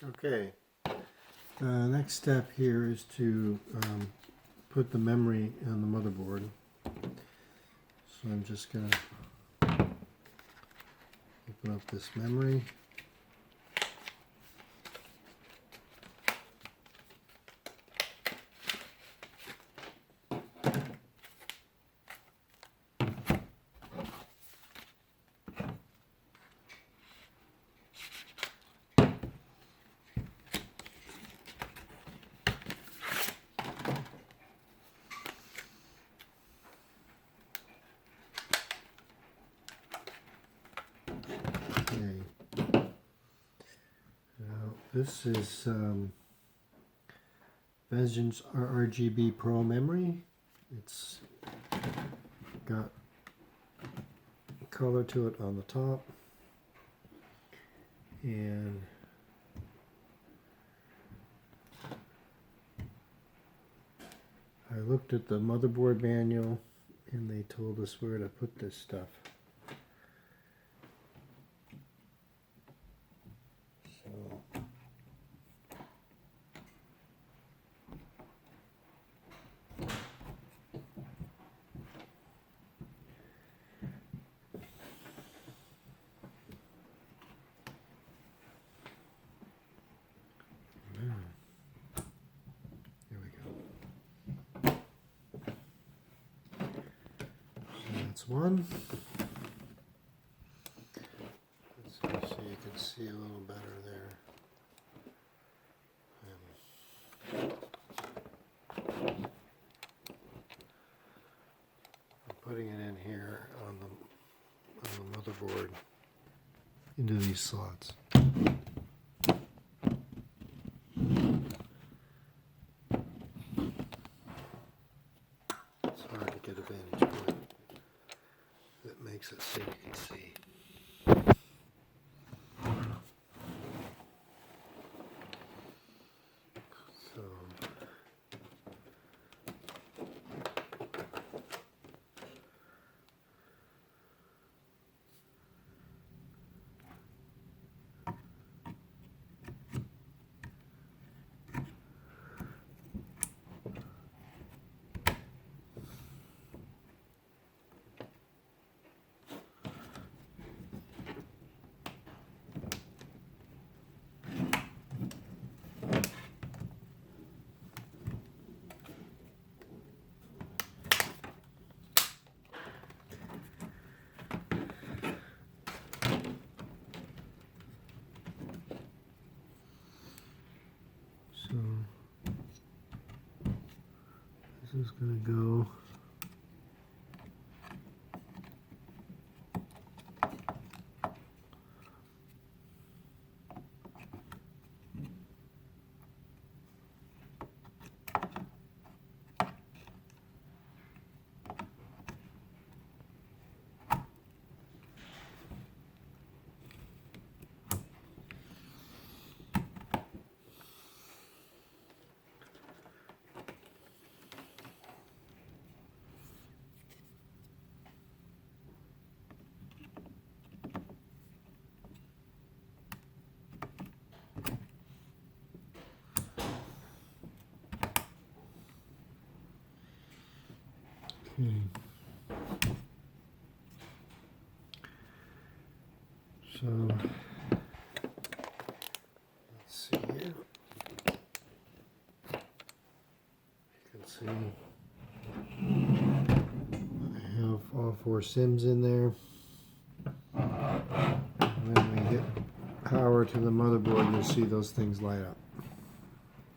Okay, next step here is to put the memory on the motherboard. So I'm just going to open up this memory. Okay. Now, this is Vengeance RGB Pro memory. It's got color to it on the top, and I looked at the motherboard manual and they told us where to put this stuff. So here we go. So that's one. Let's see so you can see a little better there. I'm putting it in here on the motherboard into these slots. It's hard to get a vantage point that makes it so you can see. So this is going to go So let's see here. You can see I have all 4 Sims in there. When we hit power to the motherboard, you'll see those things light up.